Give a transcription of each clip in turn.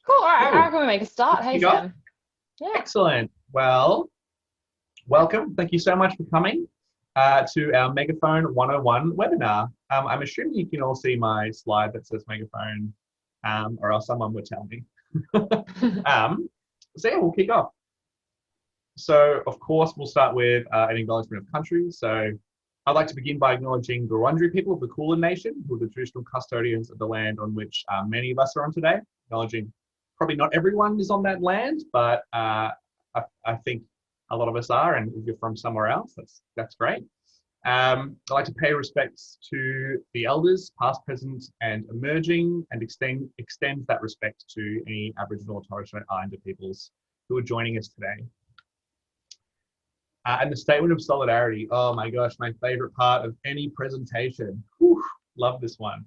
Cool. All right. I Cool. reckon we make a start. Hey, You go. Sam. Yeah. Excellent. Well, welcome. Thank you so much for coming to our Megaphone 101 webinar. I'm assuming you can all see my slide that says Megaphone, or else someone would tell me. So yeah, we'll kick off. So of course, we'll start with an acknowledgement of country. So I'd like to begin by acknowledging the Wurundjeri people of the Kulin Nation, who are the traditional custodians of the land on which many of us are on today. Acknowledging probably not everyone is on that land, but I think a lot of us are, and if you're from somewhere else, that's great. I'd like to pay respects to the elders, past, present, and emerging, and extend that respect to any Aboriginal or Torres Strait Islander peoples who are joining us today. And the statement of solidarity. Oh my gosh, my favorite part of any presentation. Whew, love this one.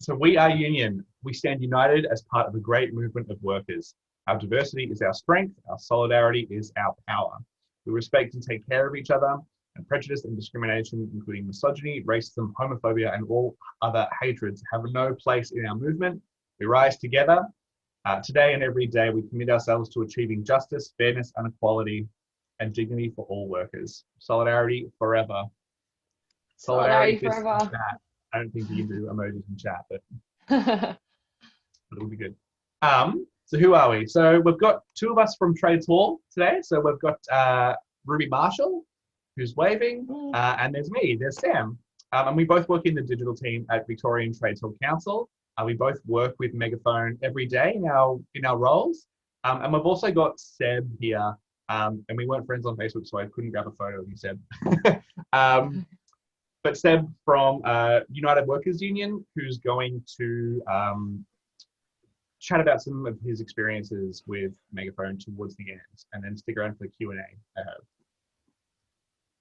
So we are union. We stand united as part of a great movement of workers. Our diversity is our strength. Our solidarity is our power. We respect and take care of each other, and prejudice and discrimination, including misogyny, racism, homophobia, and all other hatreds, have no place in our movement. We rise together. Today and every day, we commit ourselves to achieving justice, fairness, and equality, and dignity for all workers. Solidarity forever. Solidarity forever. Chat. I don't think you can do emojis in chat, but it'll be good. So who are we? So we've got two of us from Trades Hall today. So we've got Ruby Marshall, who's waving, and there's me, there's Sam. And we both work in the digital team at Victorian Trades Hall Council. We both work with Megaphone every day in our roles. And we've also got Seb here. And we weren't friends on Facebook, so I couldn't grab a photo of you, Seb. But Seb from United Workers Union, who's going to chat about some of his experiences with Megaphone towards the end, and then stick around for the Q&A I hope.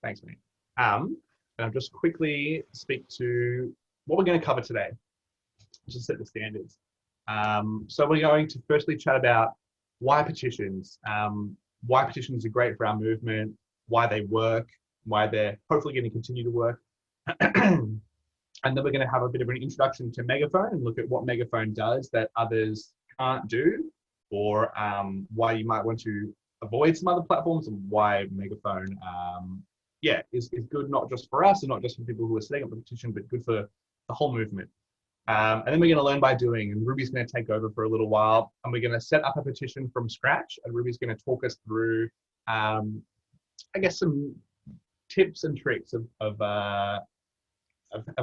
Thanks, mate. And I'll just quickly speak to what we're going to cover today, just set the standards. So we're going to firstly chat about why petitions are great for our movement, why they work, why they're hopefully going to continue to work. And then we're going to have a bit of an introduction to Megaphone and look at what Megaphone does that others can't do, or why you might want to avoid some other platforms, and why Megaphone is good, not just for us and not just for people who are setting up the petition, but good for the whole movement. And then we're going to learn by doing, and Ruby's going to take over for a little while, and we're going to set up a petition from scratch, and Ruby's going to talk us through, I guess, some tips and tricks of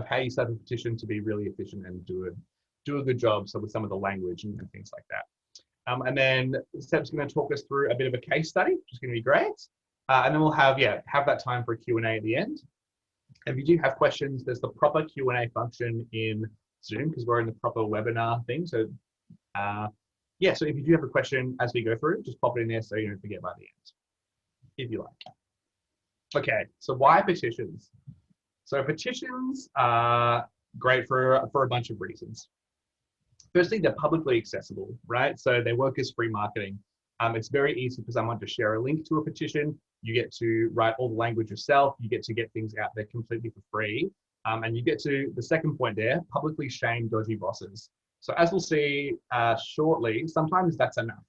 how you set up a petition to be really efficient and do a good job. So with some of the language and things like that. And then Seb's going to talk us through a bit of a case study, which is going to be great. And then we'll have that time for a Q&A at the end. And if you do have questions, there's the proper Q&A function in Zoom, because we're in the proper webinar thing. So so if you do have a question as we go through, just pop it in there so you don't forget by the end, if you like. Okay, so why petitions? So petitions are great for a bunch of reasons. Firstly, they're publicly accessible, right? So they work as free marketing. It's very easy for someone to share a link to a petition. You get to write all the language yourself. You get to get things out there completely for free. And you get to the second point there, publicly shame dodgy bosses. So as we'll see shortly, sometimes that's enough.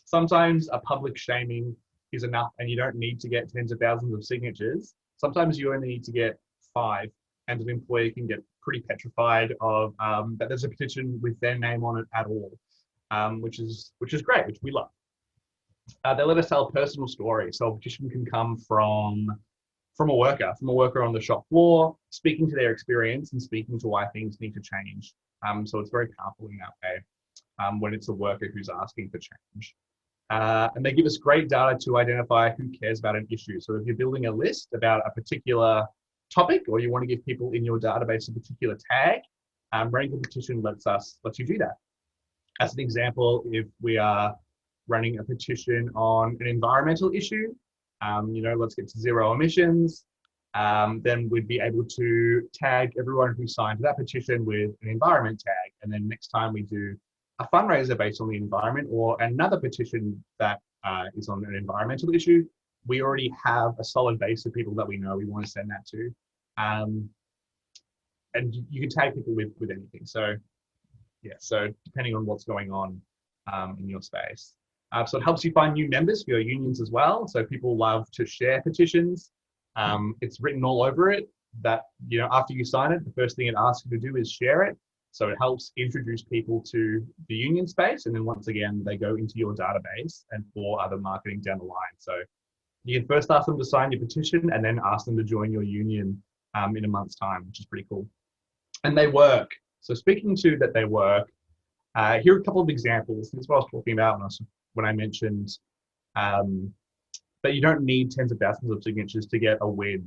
Sometimes a public shaming is enough, and you don't need to get tens of thousands of signatures. Sometimes you only need to get 5, and an employee can get pretty petrified of that there's a petition with their name on it at all, which is great, which we love. They let us tell a personal story. So a petition can come from a worker on the shop floor, speaking to their experience and speaking to why things need to change. So it's very powerful in that way when it's a worker who's asking for change. And they give us great data to identify who cares about an issue. So if you're building a list about a particular topic, or you want to give people in your database a particular tag, running a petition lets you do that. As an example, if we are running a petition on an environmental issue, let's get to zero emissions, then we'd be able to tag everyone who signed that petition with an environment tag. And then next time we do a fundraiser based on the environment, or another petition that is on an environmental issue, we already have a solid base of people that we know we want to send that to. And you can tag people with anything. So yeah, so depending on what's going on, in your space. So it helps you find new members for your unions as well. So people love to share petitions. It's written all over it that, you know, after you sign it, the first thing it asks you to do is share it. So it helps introduce people to the union space. And then once again, they go into your database and for other marketing down the line. So you can first ask them to sign your petition and then ask them to join your union in a month's time, which is pretty cool. And they work. So speaking to that they work, here are a couple of examples. This is what I was talking about when I mentioned that you don't need tens of thousands of signatures to get a win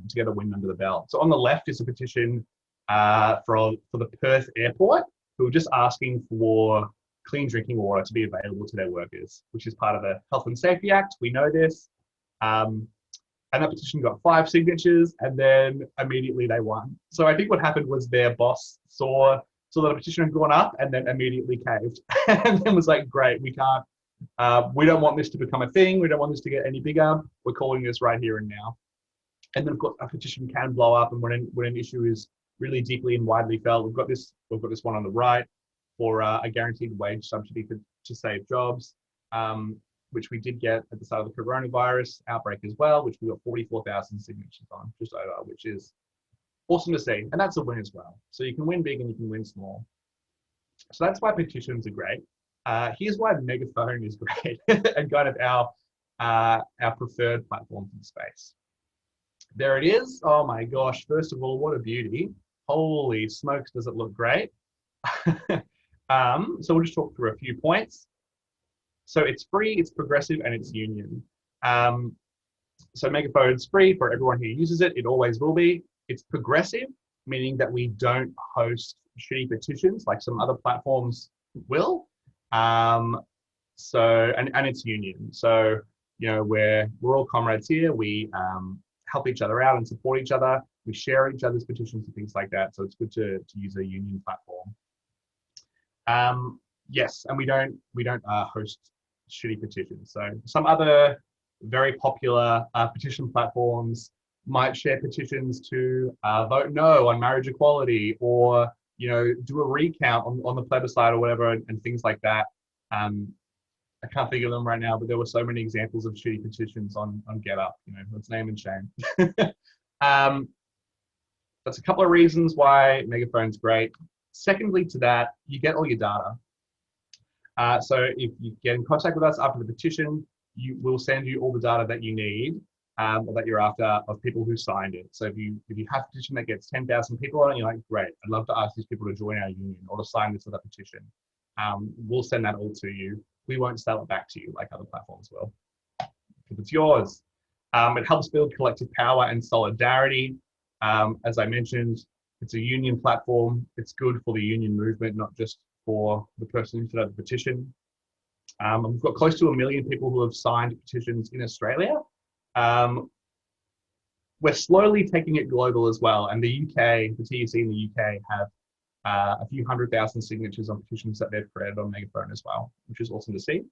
under the belt. So on the left is a petition for the Perth airport, who are just asking for clean drinking water to be available to their workers, which is part of the Health and Safety Act. We know this. And that petition got 5 signatures, and then immediately they won. So I think what happened was their boss saw that the petition had gone up and then immediately caved and then was like, great, we can't, we don't want this to become a thing. We don't want this to get any bigger. We're calling this right here and now. And then of course a petition can blow up, and when an issue is really deeply and widely felt, we've got this one on the right for a guaranteed wage subsidy to save jobs, which we did get at the start of the coronavirus outbreak as well, which we got 44,000 signatures on, just over, which is awesome to see. And that's a win as well. So you can win big and you can win small. So that's why petitions are great. Here's why Megaphone is great and kind of our preferred platform for the space. There it is. Oh my gosh. First of all, what a beauty. Holy smokes, does it look great? So we'll just talk through a few points. So it's free, it's progressive, and it's union. So Megaphone's free for everyone who uses it. It always will be. It's progressive, meaning that we don't host shitty petitions like some other platforms will. And it's union. So, you know, we're all comrades here. We help each other out and support each other. We share each other's petitions and things like that. So it's good to use a union platform. Yes, and we don't host shitty petitions. So some other very popular petition platforms might share petitions to vote no on marriage equality, or, you know, do a recount on the plebiscite or whatever, and things like that. I can't think of them right now, but there were so many examples of shitty petitions on GetUp. You know, let's name and shame. That's a couple of reasons why Megaphone's great. Secondly to that, you get all your data. So if you get in contact with us after the petition, we'll send you all the data that you need, or that you're after, of people who signed it. So if you have a petition that gets 10,000 people on it, you're like, great, I'd love to ask these people to join our union or to sign this other petition. We'll send that all to you. We won't sell it back to you like other platforms will, because it's yours. It helps build collective power and solidarity. As I mentioned, it's a union platform. It's good for the union movement, not just for the person who set up the petition. We've got close to 1 million people who have signed petitions in Australia. We're slowly taking it global as well. And the UK, the TUC in the UK have a few 100,000 signatures on petitions that they've created on Megaphone as well, which is awesome to see.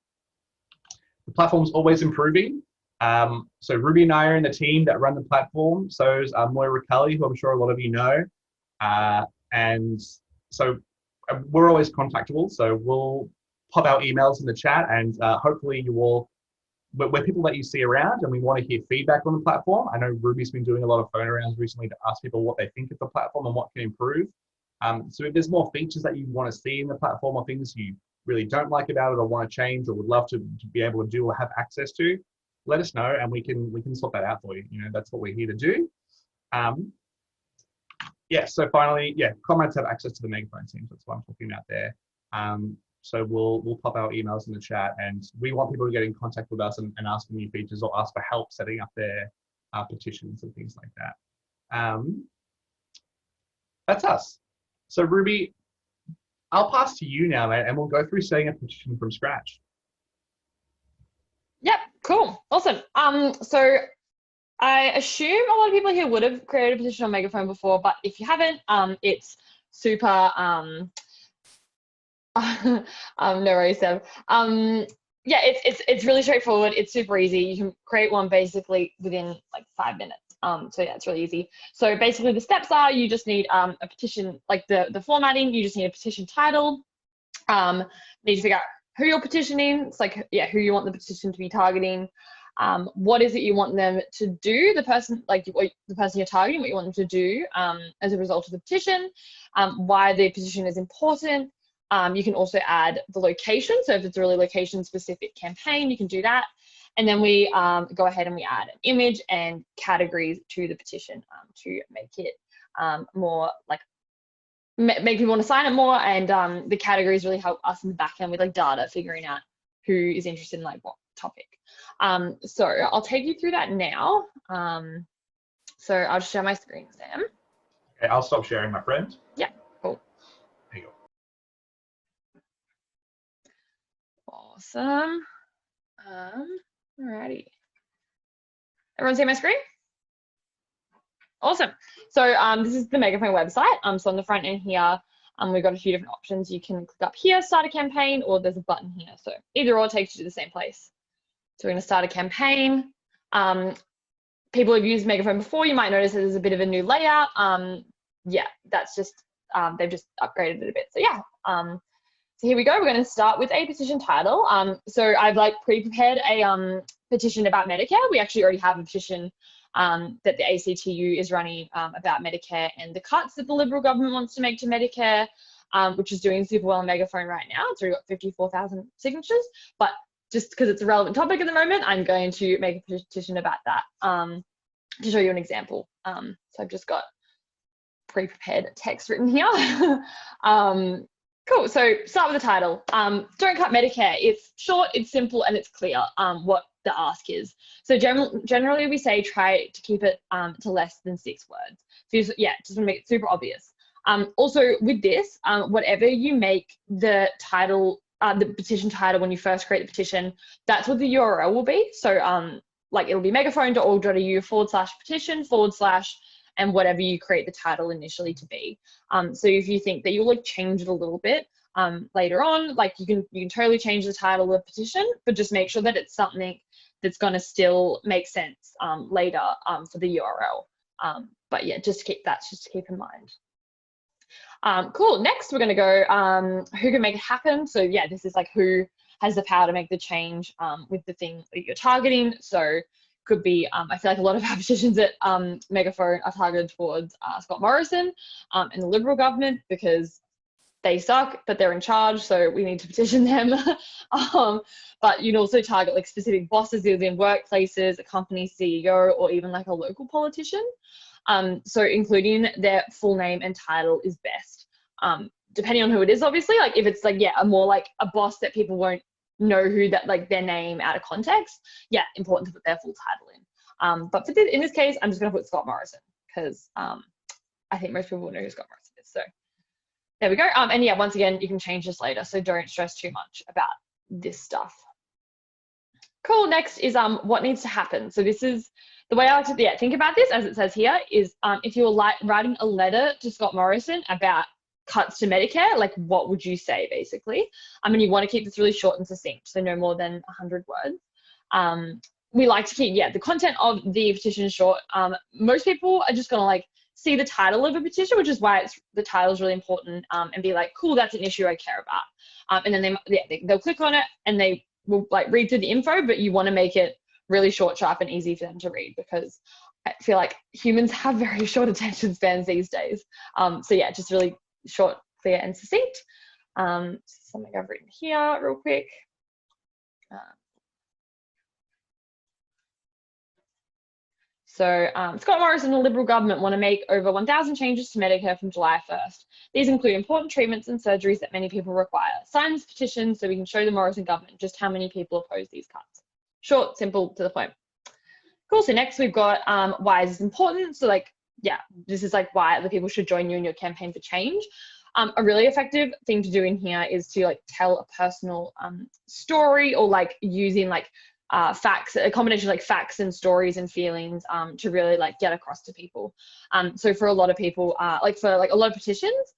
The platform's always improving. So Ruby and I are in the team that run the platform. So is Moira Cully, who I'm sure a lot of you know. And so we're always contactable. So we'll pop our emails in the chat, and hopefully you will, we're people that you see around, and we want to hear feedback on the platform. I know Ruby's been doing a lot of phone rounds recently to ask people what they think of the platform and what can improve. So if there's more features that you want to see in the platform, or things you really don't like about it or want to change or would love to be able to do or have access to, let us know, and we can sort that out for you. You know, that's what we're here to do. Yeah, so finally, yeah, comrades have access to the Megaphone team. That's what I'm talking about there. So we'll pop our emails in the chat, and we want people to get in contact with us and ask for new features or ask for help setting up their petitions and things like that. That's us. So Ruby, I'll pass to you now, mate, and we'll go through setting a petition from scratch. Yep, cool, awesome. So I assume a lot of people here would have created a petition on Megaphone before, but if you haven't, it's super, no worries, Seb. Yeah, it's really straightforward. It's super easy. You can create one basically within like 5 minutes. So yeah, it's really easy. So basically the steps are, you just need a petition, like the formatting, you just need a petition title. Need to figure out who you're petitioning. It's like, yeah, who you want the petition to be targeting. What is it you want them to do, the person you're targeting, what you want them to do as a result of the petition, why the petition is important. You can also add the location. So if it's a really location specific campaign, you can do that. And then we go ahead and we add an image and categories to the petition to make it more like, make people want to sign it more. And the categories really help us in the back end with like data, figuring out who is interested in like what topic. So I'll take you through that now. So I'll just share my screen, Sam. Okay, I'll stop sharing, my friend. Yeah, cool. There you go. Awesome. Alrighty. Everyone see my screen? Awesome. So this is the Megaphone website. So on the front end here, we've got a few different options. You can click up here, start a campaign, or there's a button here. So either or takes you to the same place. So we're going to start a campaign. People who've used Megaphone before, you might notice that there's a bit of a new layout. Yeah, that's just, they've just upgraded it a bit. So yeah, so here we go. We're going to start with a petition title. So I've like pre-prepared a petition about Medicare. We actually already have a petition that the ACTU is running about Medicare and the cuts that the Liberal government wants to make to Medicare, which is doing super well on Megaphone right now. It's already got 54,000 signatures, but just because it's a relevant topic at the moment, I'm going to make a petition about that to show you an example. So I've just got pre-prepared text written here. Cool, so start with the title. Don't cut Medicare. It's short, it's simple, and it's clear what the ask is. So generally we say try to keep it to less than 6 words. So yeah, just want to make it super obvious. Also with this, whatever you make the title, the petition title when you first create the petition, that's what the URL will be. So like it'll be megaphone.org.au/petition/ and whatever you create the title initially to be. So if you think that you'll like change it a little bit later on, like you can totally change the title of the petition, but just make sure that it's something that's going to still make sense later for the URL. But yeah, just to keep in mind. Cool. Next, we're going to go who can make it happen. So yeah, this is like who has the power to make the change with the thing that you're targeting. So could be, I feel like a lot of our petitions at Megaphone are targeted towards Scott Morrison and the Liberal government because they suck, but they're in charge, so we need to petition them. But you can also target like specific bosses within workplaces, a company CEO, or even like a local politician. So including their full name and title is best. Depending on who it is, obviously, like if it's like, yeah, a more like a boss that people won't know who that, like their name out of context, yeah, important to put their full title in. But for this, in this case, I'm just gonna put Scott Morrison because I think most people will know who Scott Morrison is. So there we go. And yeah, once again, you can change this later, so don't stress too much about this stuff. Cool. Next is what needs to happen. So this is the way I like to think about this, as it says here, is if you were writing a letter to Scott Morrison about cuts to Medicare, like what would you say basically? I mean, you want to keep this really short and succinct, so no more than 100 words. We like to keep, yeah, the content of the petition short. Most people are just gonna like see the title of a petition, which is why the title is really important, and be like, cool, that's an issue I care about. And then they'll click on it and they will like read through the info, but you want to make it really short, sharp, and easy for them to read because I feel like humans have very short attention spans these days. So yeah, just really short, clear, and succinct. Something I've written here real quick. So Scott Morrison and the Liberal government want to make over 1,000 changes to Medicare from July 1st. These include important treatments and surgeries that many people require. Sign this petition so we can show the Morrison government just how many people oppose these cuts. Short, simple, to the point. Cool, so next we've got why is this important? So like, yeah, this is like why other people should join you in your campaign for change. A really effective thing to do in here is to like tell a personal story, or like using like facts, a combination of like facts and stories and feelings to really like get across to people. So for a lot of people, like for like a lot of petitions,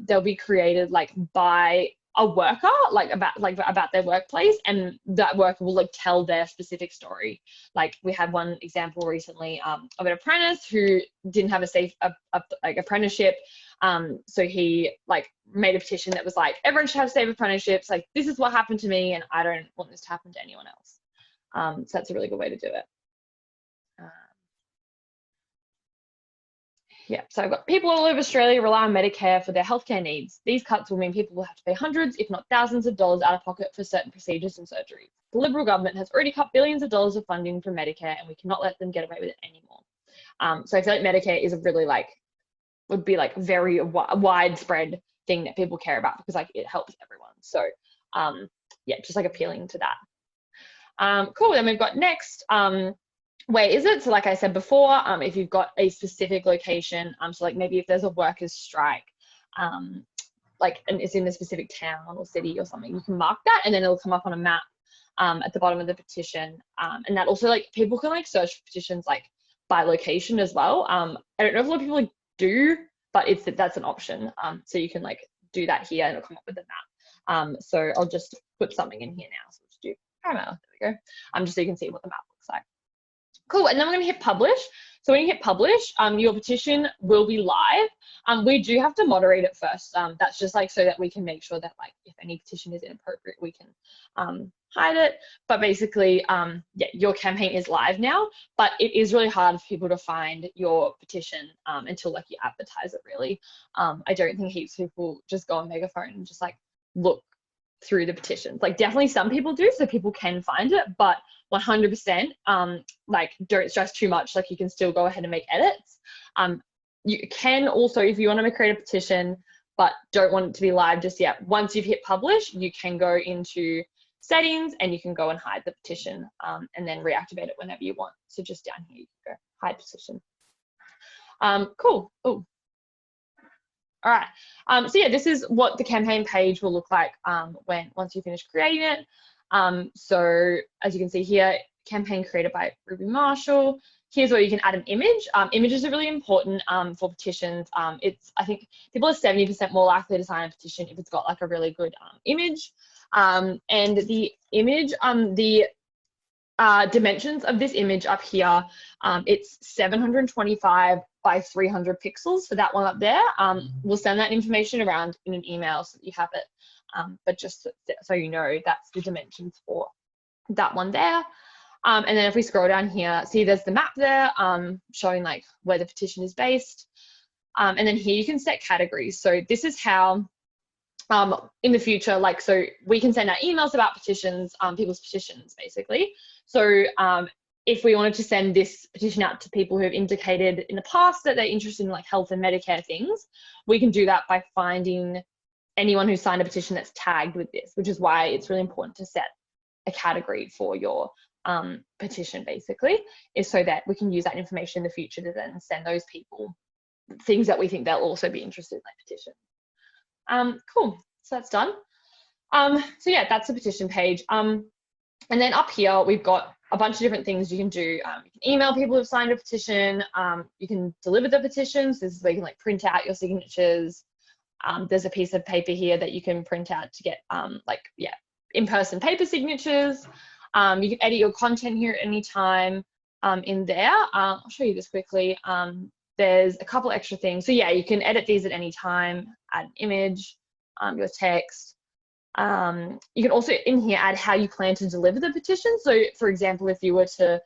they'll be created like by a worker, like about their workplace, and that worker will like tell their specific story. Like we had one example recently of an apprentice who didn't have a safe like apprenticeship, So he like made a petition that was like, everyone should have safe apprenticeships. Like, this is what happened to me, and I don't want this to happen to anyone else. So that's a really good way to do it. Yeah, so I've got people all over Australia rely on Medicare for their healthcare needs. These cuts will mean people will have to pay hundreds, if not thousands of dollars out of pocket for certain procedures and surgeries. The Liberal government has already cut billions of dollars of funding from Medicare, and we cannot let them get away with it anymore. So I feel like Medicare is a really would be like very widespread thing that people care about, because like it helps everyone. So yeah, just like appealing to that. Cool, then we've got next, where is it? So like I said before, if you've got a specific location, so like maybe if there's a workers' strike, like, and it's in a specific town or city or something, you can mark that, and then it'll come up on a map at the bottom of the petition. And that also, like, people can like search for petitions like by location as well. I don't know if a lot of people like do, but that's an option. So you can like do that here, and it'll come up with a map. So I'll just put something in here now. So let's do Paramount. There we go. Just so you can see what the map looks like. Cool, and then we're going to hit publish. So when you hit publish, your petition will be live. We do have to moderate it first. That's just like so that we can make sure that like if any petition is inappropriate, we can hide it. But basically, yeah, your campaign is live now, but it is really hard for people to find your petition until like you advertise it really. I don't think heaps of people just go on Megaphone and just like look through the petitions. Like definitely some people do, so people can find it, but 100% like don't stress too much. Like you can still go ahead and make edits. You can also, if you want to create a petition but don't want it to be live just yet, once you've hit publish, you can go into settings and you can go and hide the petition and then reactivate it whenever you want. So just down here you can go hide petition. Cool. Ooh. All right, so yeah, this is what the campaign page will look like once you finish creating it. So as you can see here, campaign created by Ruby Marshall. Here's where you can add an image. Images are really important for petitions. I think people are 70% more likely to sign a petition if it's got like a really good image. And the image, the dimensions of this image up here, it's 725 by 300 pixels for that one up there. We'll send that information around in an email so that you have it, but just so you know, that's the dimensions for that one there. And then if we scroll down here, see there's the map there showing like where the petition is based. And then here you can set categories. So this is how in the future, like, so we can send out emails about petitions, people's petitions basically. So if we wanted to send this petition out to people who have indicated in the past that they're interested in like health and Medicare things, we can do that by finding anyone who signed a petition that's tagged with this, which is why it's really important to set a category for your petition basically, is so that we can use that information in the future to then send those people things that we think they'll also be interested in, like petition. Cool, so that's done. So yeah, that's the petition page. And then up here, we've got a bunch of different things you can do. You can email people who've signed a petition. You can deliver the petitions. This is where you can like print out your signatures. There's a piece of paper here that you can print out to get like, yeah, in-person paper signatures. You can edit your content here at any time in there. I'll show you this quickly. There's a couple extra things. So yeah, you can edit these at any time, add an image, your text. You can also in here add how you plan to deliver the petition. So for example, if you were to,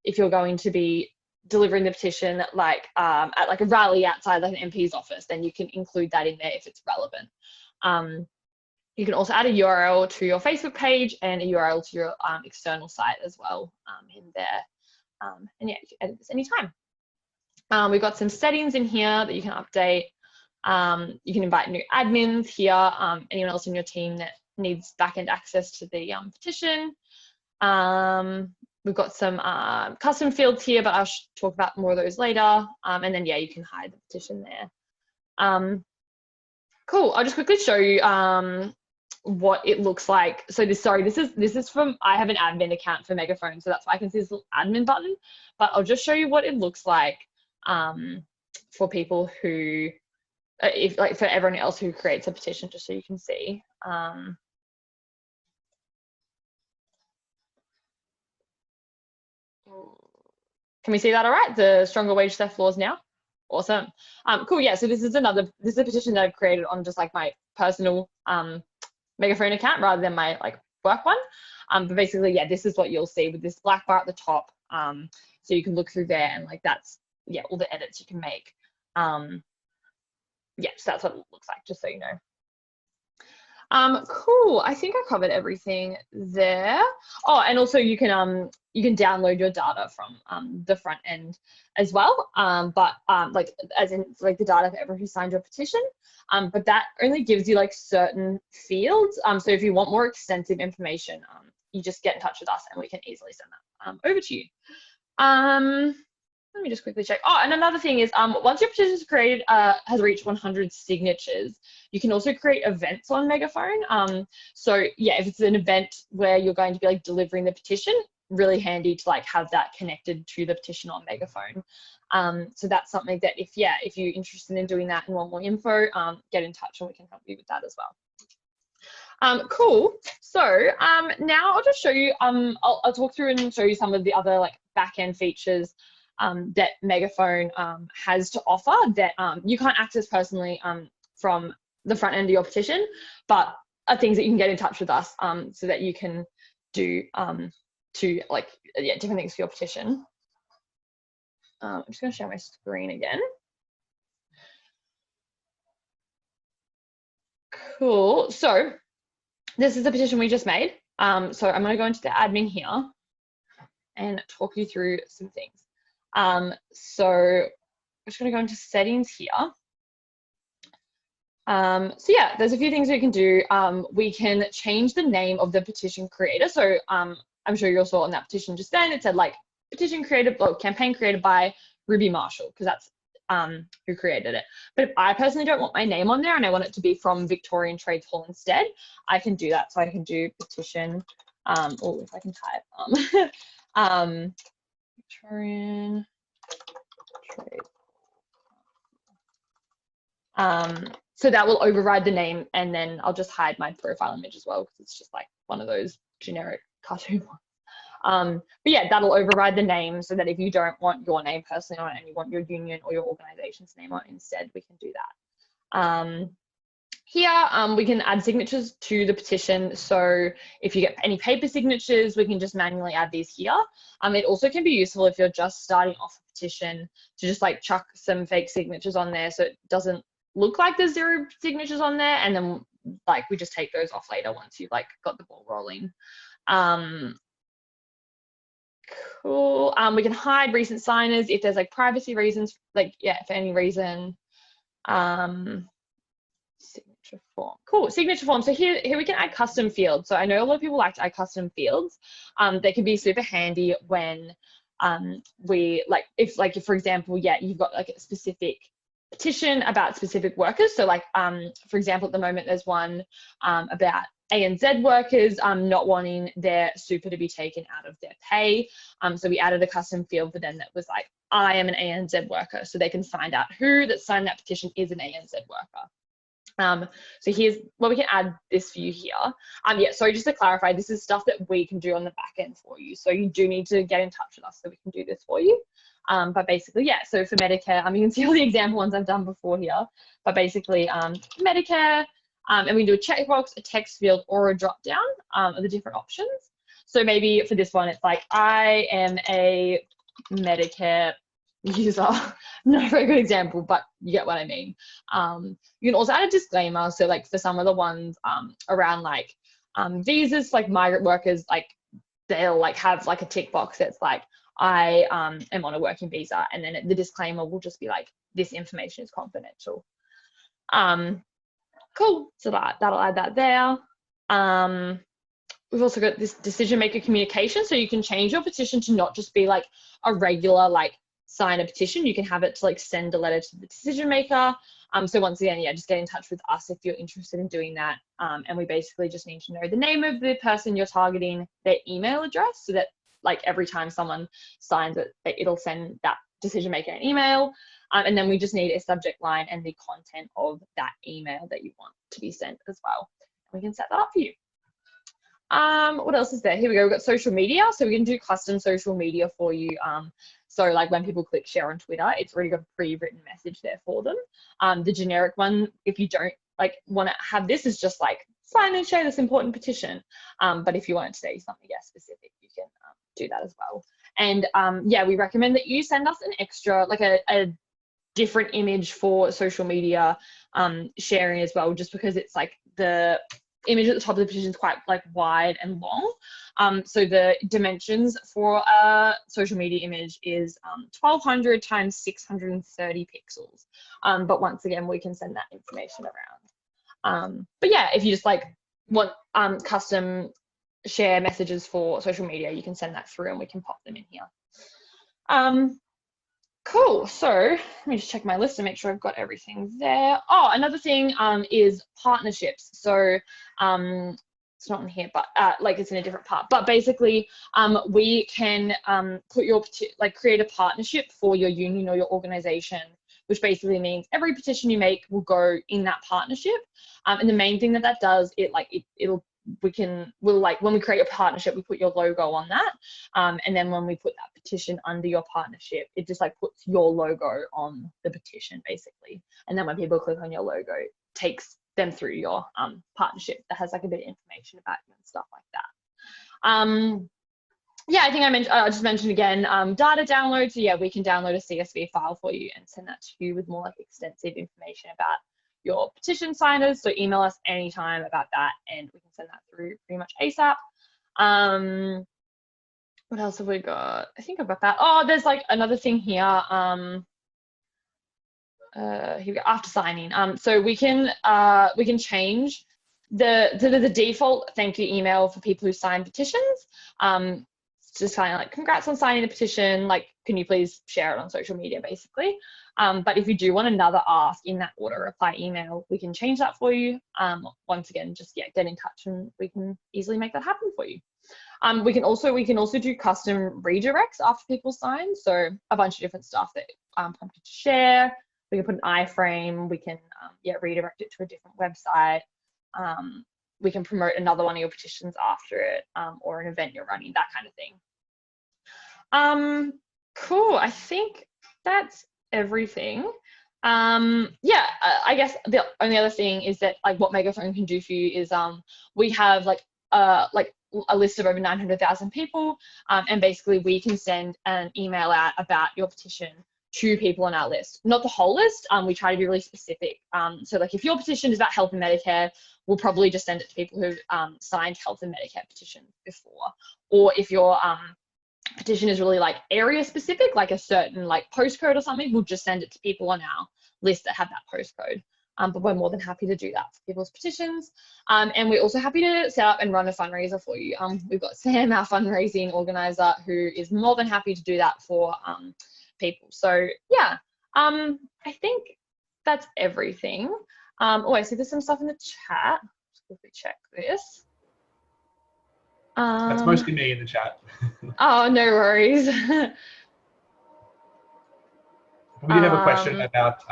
if you're going to be delivering the petition like at like a rally outside like an MP's office, then you can include that in there if it's relevant. You can also add a URL to your Facebook page and a URL to your external site as well in there. And yeah, you can edit this anytime. We've got some settings in here that you can update. You can invite new admins here, anyone else in your team that needs backend access to the petition. We've got some custom fields here, but I'll talk about more of those later. And then, yeah, you can hide the petition there. Cool, I'll just quickly show you what it looks like. So this is from, I have an admin account for Megaphone, so that's why I can see this little admin button, but I'll just show you what it looks like for people who, if like for everyone else who creates a petition, just so you can see. Can we see that all right? The stronger wage theft laws now? Awesome. Cool. Yeah. So this is a petition that I've created on just like my personal Megaphone account rather than my like work one. But basically, yeah, this is what you'll see with this black bar at the top. So you can look through there and like that's, yeah, all the edits you can make. Yeah, so that's what it looks like, just so you know. Cool. I think I covered everything there. Oh, and also you can download your data from the front end as well. Like as in like the data for everyone who signed your petition. But that only gives you like certain fields. So if you want more extensive information, you just get in touch with us and we can easily send that over to you. Let me just quickly check. Oh, and another thing is, once your petition is created, has reached 100 signatures, you can also create events on Megaphone. So yeah, if it's an event where you're going to be like delivering the petition, really handy to like have that connected to the petition on Megaphone. So that's something that if you're interested in doing that and want more info, get in touch and we can help you with that as well. Cool. So now I'll just show you, I'll talk through and show you some of the other like back-end features that Megaphone has to offer that you can't access personally from the front end of your petition, but are things that you can get in touch with us so that you can do different things for your petition. I'm just going to share my screen again. Cool. So this is the petition we just made. So I'm going to go into the admin here and talk you through some things. So I'm just going to go into settings here. So yeah, there's a few things we can do. We can change the name of the petition creator. So I'm sure you all saw on that petition just then, it said like petition created or campaign created by Ruby Marshall, because that's who created it. But if I personally don't want my name on there and I want it to be from Victorian Trades Hall instead, I can do that. So I can do petition, oh, if I can type, Victorian Trade. So that will override the name, and then I'll just hide my profile image as well because it's just like one of those generic cartoon ones. But yeah, that'll override the name so that if you don't want your name personally on it and you want your union or your organization's name on it instead, we can do that. Here, we can add signatures to the petition. So if you get any paper signatures, we can just manually add these here. It also can be useful if you're just starting off a petition to just like chuck some fake signatures on there so it doesn't look like there's 0 signatures on there, and then like we just take those off later once you've like got the ball rolling. Cool. We can hide recent signers if there's like privacy reasons, like yeah, for any reason. Signature form. Cool, signature form. So here we can add custom fields. So I know a lot of people like to add custom fields. They can be super handy when we like if for example, yeah, you've got like a specific petition about specific workers. So like for example, at the moment there's one about ANZ workers not wanting their super to be taken out of their pay. So we added a custom field for them that was like, I am an ANZ worker, so they can find out who that signed that petition is an ANZ worker. So here's where we can add this view here. Yeah, sorry, just to clarify, this is stuff that we can do on the back end for you. So you do need to get in touch with us so we can do this for you. But basically, yeah, so for Medicare, you can see all the example ones I've done before here, but basically Medicare, and we can do a checkbox, a text field, or a drop down of the different options. So maybe for this one, it's like, I am a Medicare user. Not a very good example, but you get what I mean. You can also add a disclaimer. So like for some of the ones around like visas, like migrant workers, like they'll like have like a tick box that's like, I am on a working visa, and then the disclaimer will just be like, this information is confidential. Cool, so that'll add that there. We've also got this decision maker communication, so you can change your petition to not just be like a regular like sign a petition. You can have it to like send a letter to the decision maker. So once again, yeah, just get in touch with us if you're interested in doing that. And we basically just need to know the name of the person you're targeting, their email address, so that like every time someone signs it, it'll send that decision maker an email. And then we just need a subject line and the content of that email that you want to be sent as well. We can set that up for you. What else is there? Here we go. We've got social media. So we can do custom social media for you. So like when people click share on Twitter, it's already got a pre-written message there for them. The generic one, if you don't like want to have this, is just like sign and share this important petition. But if you want it to say something specific, you can do that as well. And yeah, we recommend that you send us an extra, like a different image for social media sharing as well, just because it's like the image at the top of the petition is quite like wide and long. So the dimensions for a social media image is 1200 times 630 pixels. But once again, we can send that information around. But yeah, if you just like want custom share messages for social media, you can send that through and we can pop them in here. Cool. So let me just check my list and make sure I've got everything there. Oh, another thing is partnerships. So it's not in here, but like it's in a different part. But basically, we can put your create a partnership for your union or your organization, which basically means every petition you make will go in that partnership. And the main thing that does, when we create a partnership, we put your logo on that, and then when we put that petition under your partnership, it just like puts your logo on the petition basically, and then when people click on your logo, it takes them through your partnership that has like a bit of information about you and stuff like that. Yeah, I think I just mentioned again, data download. So yeah, we can download a CSV file for you and send that to you with more like extensive information about your petition signers. So email us anytime about that and we can send that through pretty much ASAP. What else have we got? I think I've got that. Oh, there's like another thing here. Here we go, after signing. So we can change the default thank you email for people who sign petitions. It's just kind of like, congrats on signing the petition, like, can you please share it on social media, basically. But if you do want another ask in that auto reply email, we can change that for you. Once again, just get in touch and we can easily make that happen for you. We can also do custom redirects after people sign. So a bunch of different stuff that prompted to share. We can put an iframe. We can redirect it to a different website. We can promote another one of your petitions after it, or an event you're running, that kind of thing. Cool. I think that's everything. Yeah, I guess the only other thing is that like what Megaphone can do for you is we have like a list of over 900,000 people, and basically we can send an email out about your petition to people on our list, not the whole list. We try to be really specific. So like if your petition is about health and Medicare, we'll probably just send it to people who've signed health and Medicare petitions before. Or if your petition is really like area specific, like a certain like postcode or something, we'll just send it to people on our list that have that postcode. But we're more than happy to do that for people's petitions. And we're also happy to set up and run a fundraiser for you. We've got Sam, our fundraising organizer, who is more than happy to do that for people. So yeah, I think that's everything. Oh, I see there's some stuff in the chat. Let's quickly check this. That's mostly me in the chat. Oh, no worries. We did have a question about,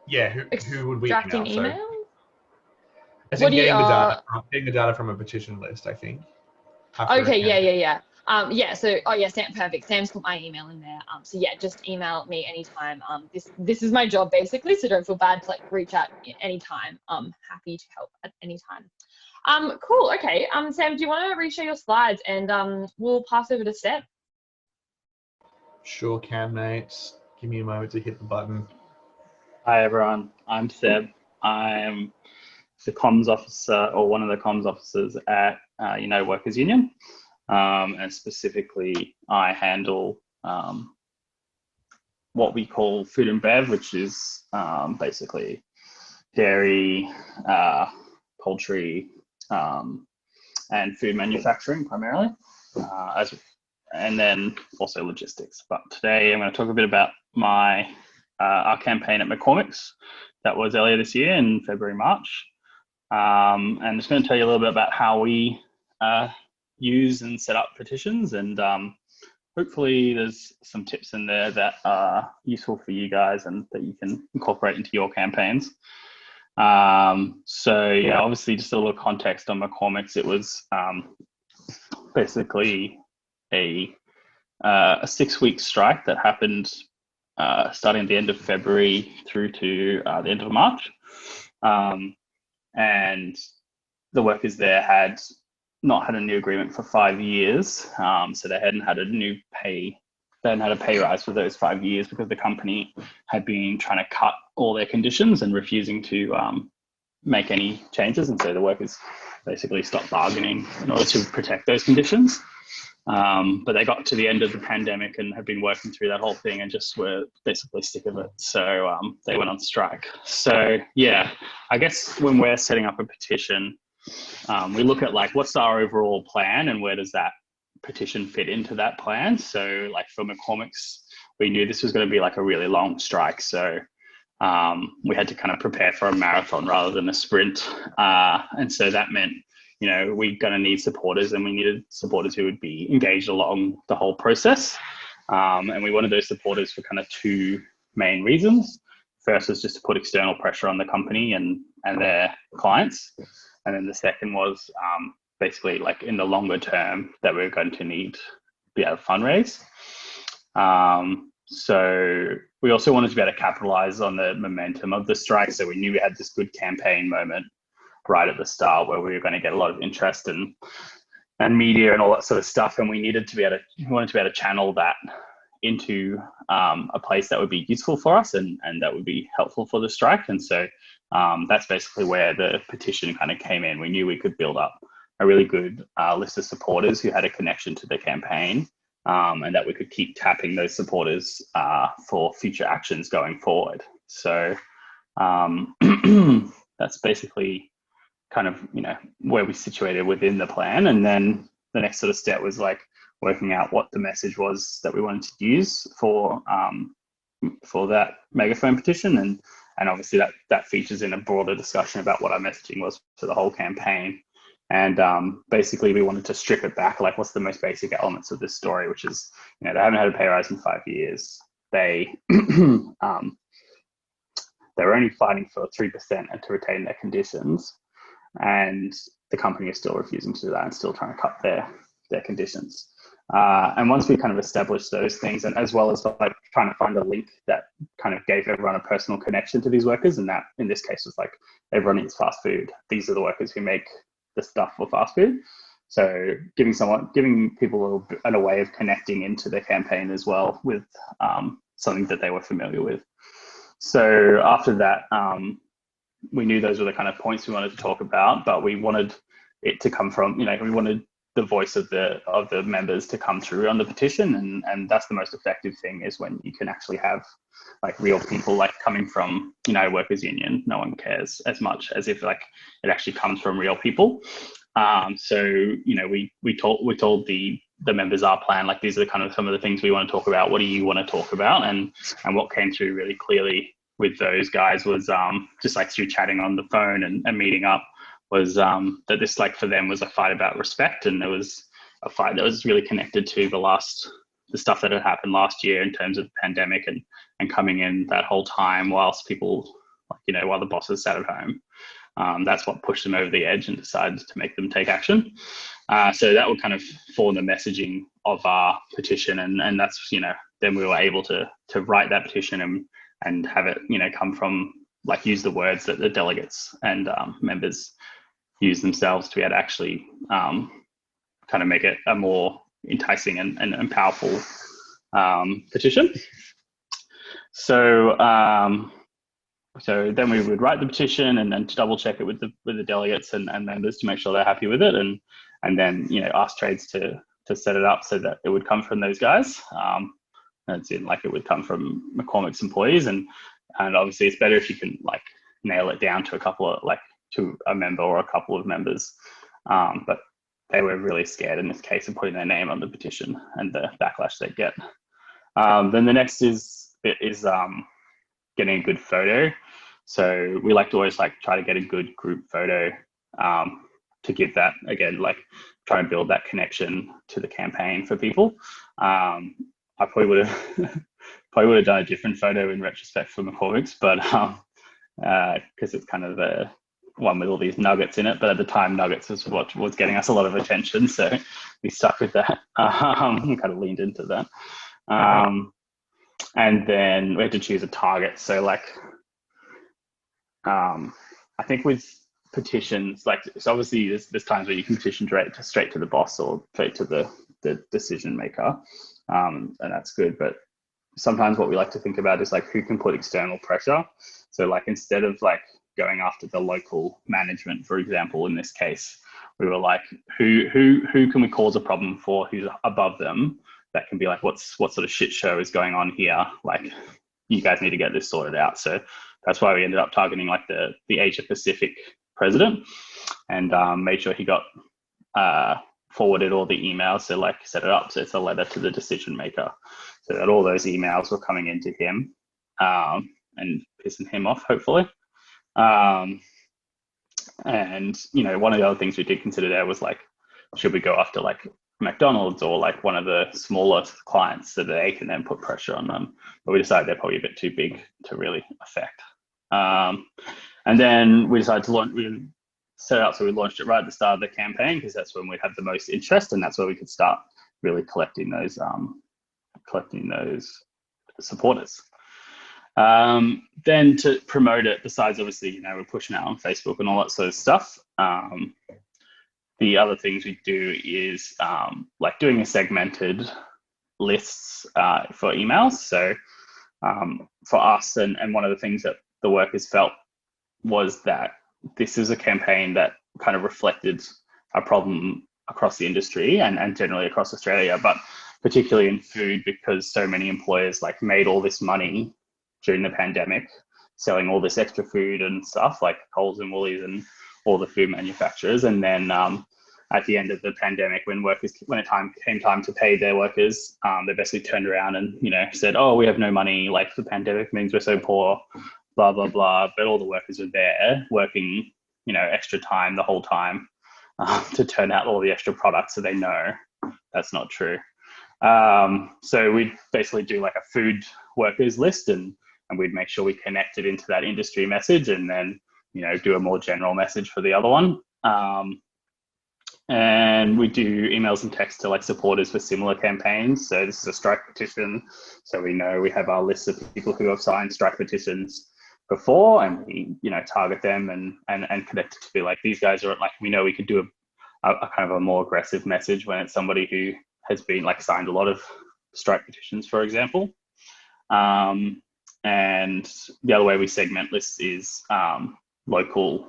yeah, who would we email? Email? As in getting the data from a petition list, I think. Okay, yeah. Yeah, so, oh yeah, Sam, perfect. Sam's put my email in there. So yeah, just email me anytime. This is my job basically, so don't feel bad to like reach out anytime. I'm happy to help at any time. Cool, okay. Sam, do you want to reshare your slides and we'll pass over to Seb? Sure can, mate. Give me a moment to hit the button. Hi everyone, I'm Seb. I'm the comms officer, or one of the comms officers at United Workers Union. And specifically, I handle what we call food and bev, which is basically dairy, poultry, and food manufacturing primarily, and then also logistics. But today I'm going to talk a bit about our campaign at McCormick's that was earlier this year in February, March. And I'm just going to tell you a little bit about how we use and set up petitions, and hopefully there's some tips in there that are useful for you guys and that you can incorporate into your campaigns. So yeah, obviously just a little context on McCormick's. It was basically a 6-week strike that happened starting at the end of February through to the end of March. And the workers there had not had a new agreement for 5 years. So they hadn't had a pay rise for those 5 years because the company had been trying to cut all their conditions and refusing to make any changes. And so the workers basically stopped bargaining in order to protect those conditions. But they got to the end of the pandemic and have been working through that whole thing and just were basically sick of it. So they went on strike. So yeah, I guess when we're setting up a petition, we look at like, what's our overall plan and where does that petition fit into that plan? So like for McCormick's, we knew this was going to be like a really long strike. So we had to kind of prepare for a marathon rather than a sprint. And so that meant, you know, we're going to need supporters, and we needed supporters who would be engaged along the whole process. And we wanted those supporters for kind of 2 main reasons. First was just to put external pressure on the company and their clients. And then the second was basically like in the longer term that we were going to need to be able to fundraise. So we also wanted to be able to capitalize on the momentum of the strike. So we knew we had this good campaign moment right at the start where we were going to get a lot of interest and media and all that sort of stuff. And we wanted to be able to channel that into a place that would be useful for us and that would be helpful for the strike. And so that's basically where the petition kind of came in. We knew we could build up a really good list of supporters who had a connection to the campaign, and that we could keep tapping those supporters for future actions going forward. So that's basically kind of, you know, where we situated within the plan. And then the next sort of step was like working out what the message was that we wanted to use for that Megaphone petition. And obviously that features in a broader discussion about what our messaging was for the whole campaign. And basically we wanted to strip it back, like what's the most basic elements of this story, which is, you know, they haven't had a pay rise in 5 years. They they're only fighting for 3% and to retain their conditions. And the company is still refusing to do that and still trying to cut their conditions. And once we kind of established those things, and as well as like trying to find a link that kind of gave everyone a personal connection to these workers, and that in this case was like everyone eats fast food. These are the workers who make the stuff for fast food. So giving people a way of connecting into the campaign as well with something that they were familiar with. So after that, we knew those were the kind of points we wanted to talk about, but we wanted it to come from, you know, we wanted the voice of the members to come through on the petition, and that's the most effective thing, is when you can actually have like real people like coming from, you know, workers union. No one cares as much as if like it actually comes from real people. So, you know, we told the members our plan, like these are the kind of some of the things we want to talk about. What do you want to talk about? And what came through really clearly with those guys was just like through chatting on the phone and meeting up, was that this, like, for them was a fight about respect, and there was a fight that was really connected to the stuff that had happened last year in terms of the pandemic and coming in that whole time whilst people, like, you know, while the bosses sat at home. That's what pushed them over the edge and decided to make them take action. So that would kind of form the messaging of our petition, and that's, you know, then we were able to write that petition and have it, you know, come from, like, use the words that the delegates and members use themselves to be able to actually kind of make it a more enticing and powerful petition. So then we would write the petition and then to double check it with the delegates and members to make sure they're happy with it, and then, you know, ask trades to set it up so that it would come from those guys. It's in, like, it would come from McCormick's employees, and obviously it's better if you can, like, nail it down to a couple of, like, to a member or a couple of members. But they were really scared in this case of putting their name on the petition and the backlash they get. Then the next is getting a good photo. So we like to always, like, try to get a good group photo to give that, again, like, try and build that connection to the campaign for people. I probably would have done a different photo in retrospect for McCormick's, but because it's kind of the one with all these nuggets in it. But at the time, nuggets was what was getting us a lot of attention, so we stuck with that. Kind of leaned into that. And then we had to choose a target. So like, I think with petitions, like, so obviously there's times where you can petition straight to the boss or straight to the decision maker, and that's good. But sometimes what we like to think about is like who can put external pressure. So like instead of like going after the local management, for example, in this case, we were like, who can we cause a problem for? Who's above them? That can be like, what sort of shit show is going on here? Like, you guys need to get this sorted out. So that's why we ended up targeting like the Asia Pacific president, and made sure he got forwarded all the emails. So like set it up so it's a letter to the decision maker, so that all those emails were coming into him, and pissing him off, hopefully. And you know, one of the other things we did consider there was like, should we go after like McDonald's or like one of the smaller clients so that they can then put pressure on them? But we decided they're probably a bit too big to really affect. And then we decided to launch. We set it up so we launched it right at the start of the campaign, because that's when we had the most interest, and that's where we could start really collecting those supporters. Then to promote it, besides obviously, you know, we're pushing out on Facebook and all that sort of stuff. The other things we do is like doing a segmented lists for emails. So for us, and one of the things that the workers felt was that this is a campaign that kind of reflected a problem across the industry and generally across Australia, but particularly in food, because so many employers like made all this money during the pandemic selling all this extra food and stuff, like Coles and Woolies and all the food manufacturers. And then at the end of the pandemic, when it came time to pay their workers, they basically turned around and, you know, said, oh, we have no money, like the pandemic means we're so poor, blah, blah, blah. But all the workers were there working, you know, extra time the whole time to turn out all the extra products, so they know that's not true. So we'd basically do like a food workers list, and we'd make sure we connected into that industry message, and then, you know, do a more general message for the other one. And we do emails and texts to like supporters for similar campaigns. So this is a strike petition, so we know we have our list of people who have signed strike petitions before, and we, you know, target them and connect it to be like, these guys are like, we know we could do a kind of a more aggressive message when it's somebody who has been like signed a lot of strike petitions, for example. And the other way we segment lists is local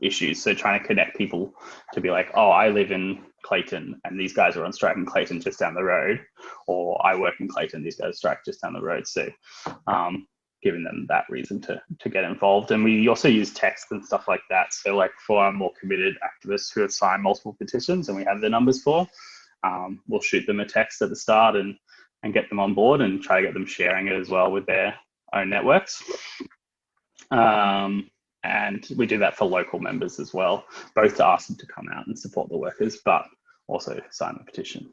issues. So trying to connect people to be like, oh, I live in Clayton and these guys are on strike in Clayton just down the road, or I work in Clayton, these guys strike just down the road. So giving them that reason to get involved. And we also use text and stuff like that. So like for our more committed activists who have signed multiple petitions and we have their numbers for, we'll shoot them a text at the start and get them on board and try to get them sharing it as well with their own networks. And we do that for local members as well, both to ask them to come out and support the workers, but also sign the petition.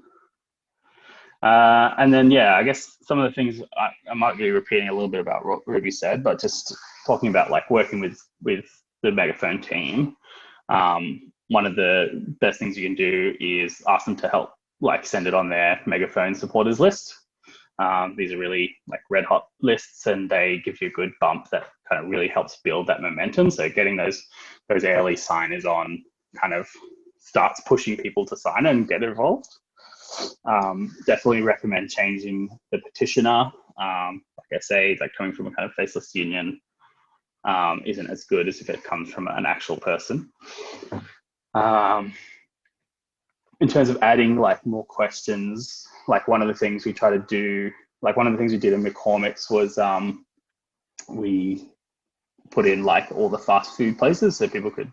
And then, yeah, I guess some of the things I might be repeating a little bit about what Ruby said, but just talking about like working with the Megaphone team. One of the best things you can do is ask them to help, like send it on their Megaphone supporters list. These are really like red hot lists, and they give you a good bump that kind of really helps build that momentum. So getting those early signers on kind of starts pushing people to sign and get involved. Definitely recommend changing the petitioner. Like I say, like coming from a kind of faceless union isn't as good as if it comes from an actual person. In terms of adding like more questions, like one of the things we try to do, like one of the things we did in McCormick's was we put in like all the fast food places so people could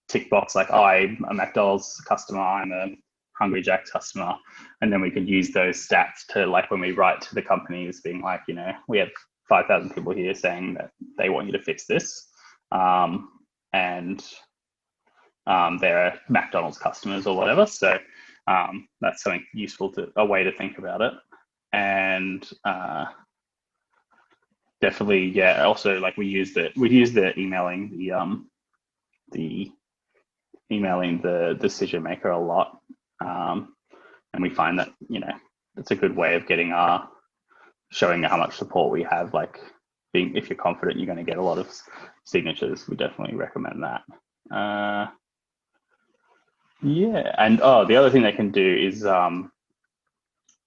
tick box like, oh, I'm a McDonald's customer, I'm a Hungry Jack's customer, and then we could use those stats to like when we write to the companies being like, you know, we have 5,000 people here saying that they want you to fix this, and they're McDonald's customers or whatever. So that's something useful, a way to think about it. And definitely, yeah. Also, like we use the emailing the decision maker a lot, and we find that it's a good way of showing how much support we have. Like, if you're confident you're going to get a lot of signatures, we definitely recommend that. Yeah, and the other thing they can do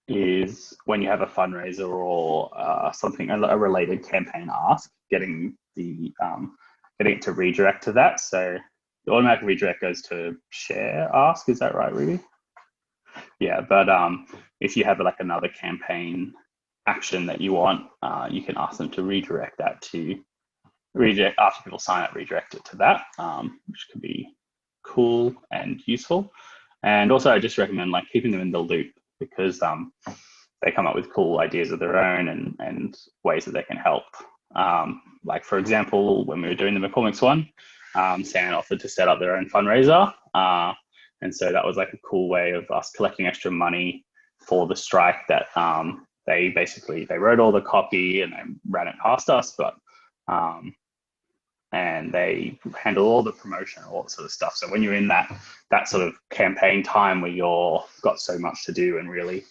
is when you have a fundraiser or something, a related campaign ask, getting it to redirect to that. So the automatic redirect goes to share ask. Is that right, Ruby? Yeah, but if you have like another campaign action that you want, you can ask them to redirect that to after people sign up, redirect it to that, which could be cool and useful. And also, I just recommend like keeping them in the loop, because they come up with cool ideas of their own and ways that they can help. Like, for example, when we were doing the McCormick's one, San offered to set up their own fundraiser. And so that was like a cool way of us collecting extra money for the strike that they wrote all the copy and they ran it past us, but and they handle all the promotion, all that sort of stuff. So when you're in that sort of campaign time where you're got so much to do and really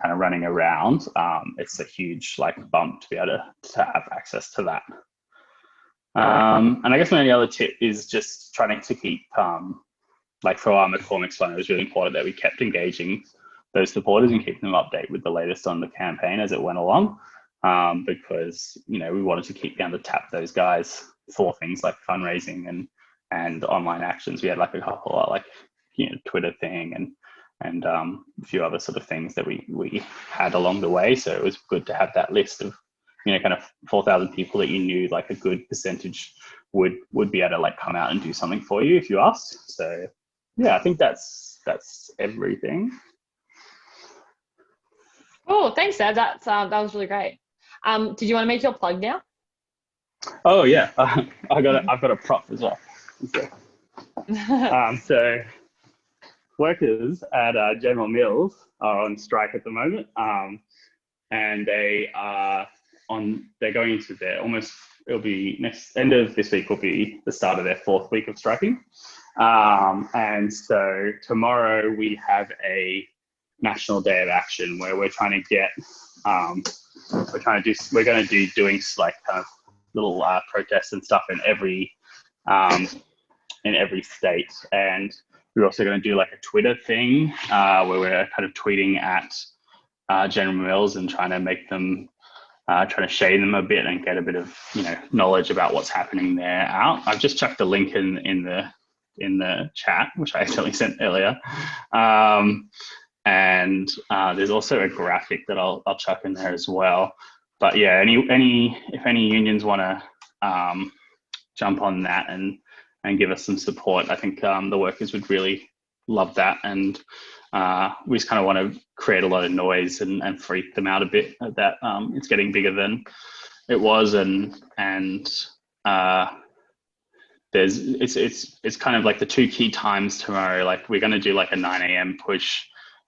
kind of running around, it's a huge like bump to be able to have access to that. And I guess my only other tip is just trying to keep, like for our McCormick's one, it was really important that we kept engaging those supporters and keeping them updated with the latest on the campaign as it went along, because we wanted to keep being able to tap those guys for things like fundraising and online actions. We had like a couple of like Twitter thing and a few other sort of things that we had along the way. So it was good to have that list of kind of 4,000 people that you knew like a good percentage would be able to like come out and do something for you if you asked. So yeah, I think that's everything. Cool, thanks, Deb. That was really great. Did you want to make your plug now? Oh yeah, I've got a prop as well. So workers at General Mills are on strike at the moment, and they're going into it'll be end of this week will be the start of their 4th week of striking. And so tomorrow we have a national day of action where we're trying to get, we're going to do doing like kind of little protests and stuff in every state. And we're also going to do like a Twitter thing where we're kind of tweeting at General Mills and trying to make them, trying to shade them a bit and get a bit of knowledge about what's happening there out. I've just chucked a link in the chat, which I accidentally sent earlier. And there's also a graphic that I'll chuck in there as well. But yeah, if any unions want to jump on that and give us some support, I think the workers would really love that. And we just kind of want to create a lot of noise and freak them out a bit that it's getting bigger than it was, and it's kind of like the 2 key times tomorrow. Like we're going to do like a 9 a.m. push,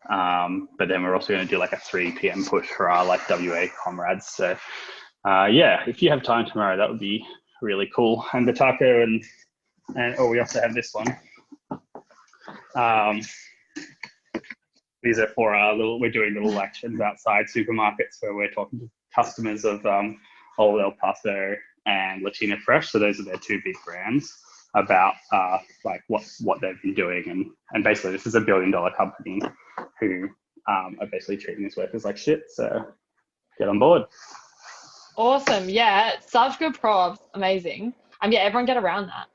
but then we're also going to do like a 3 p.m. push for our like WA comrades. So yeah, if you have time tomorrow, that would be really cool. And the taco and we also have this one. These are for we're doing little actions outside supermarkets where we're talking to customers of Old El Paso and Latina Fresh. So those are their 2 big brands, about like what they've been doing. And basically this is a $1 billion company who are basically treating these workers like shit. So get on board. Awesome. Yeah, such good props. Amazing. Yeah, everyone get around that.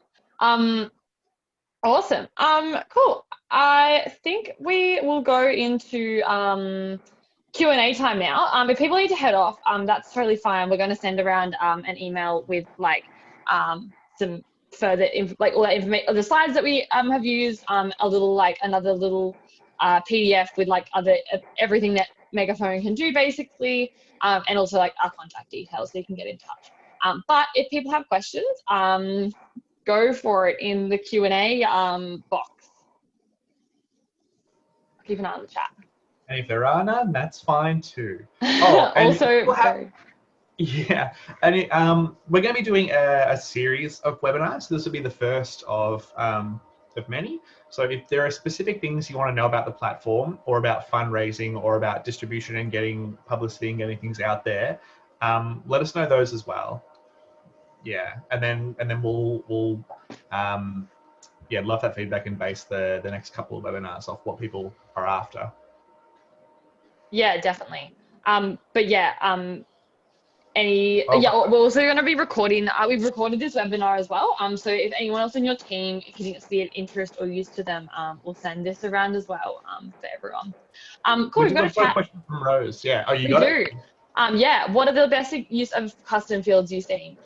Awesome. Cool. I think we will go into Q&A time now. If people need to head off, that's totally fine. We're going to send around an email with like some further like all that information, the slides that we have used, a little like another little PDF with like everything that Megaphone can do basically, and also like our contact details so you can get in touch. But if people have questions, go for it in the Q&A box. Keep an eye on the chat. And if there are none, that's fine too. Oh, and also, Yeah, and we're going to be doing a series of webinars. So this will be the first of many. So if there are specific things you want to know about the platform, or about fundraising, or about distribution and getting publicity and getting things out there, let us know those as well. Yeah, and then we'll yeah, love that feedback and base the next couple of webinars off what people are after. Yeah, definitely. But yeah, Oh, yeah, we're also going to be recording, we've recorded this webinar as well. So if anyone else in your team, if you think it's be of interest or use to them, we'll send this around as well, for everyone. Cool, we've got a we've got a chat. question from Rose. Yeah. Oh, you We got do. it? Yeah, what are the best use of custom fields you've seen?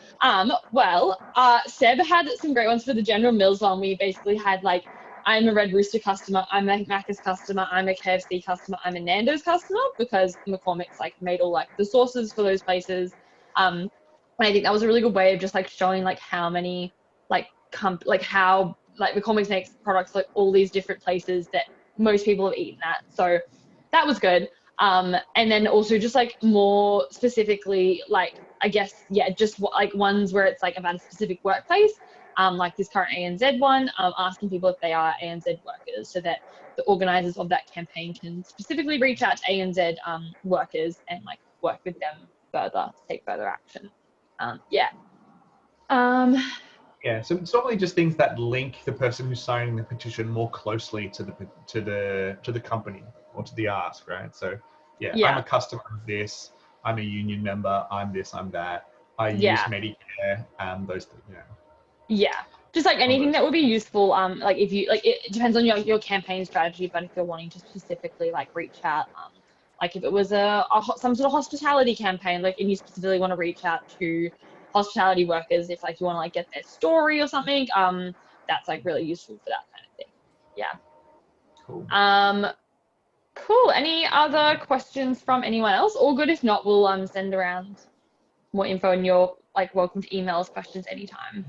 Well, Seb had some great ones for the General Mills one. We basically had like, I'm a Red Rooster customer, I'm a Macca's customer, I'm a KFC customer, I'm a Nando's customer, because McCormick's like made all like the sources for those places. And I think that was a really good way of just like showing like how many like how like McCormick's makes products like all these different places that most people have eaten at. So that was good. And then also just like more specifically, like, I guess, yeah, just like ones where it's like about a specific workplace, like this current ANZ one, asking people if they are ANZ workers, so that the organizers of that campaign can specifically reach out to ANZ workers and like work with them further to take further action. Yeah. Yeah, so it's normally just things that link the person who's signing the petition more closely to the company or to the ask, right? So yeah, I'm a customer of this, I'm a union member, I'm this, I'm that, I use Medicare, those things, yeah. Yeah, just like anything that would be useful. Like if you like, it depends on your campaign strategy, but if you're wanting to specifically like reach out, like if it was some sort of hospitality campaign, like, and you specifically want to reach out to hospitality workers, if like you want to like get their story or something, that's like really useful for that kind of thing. Yeah. Cool. Cool. Any other questions from anyone else? All good. If not, we'll send around more info, and you're like welcome to email us questions anytime.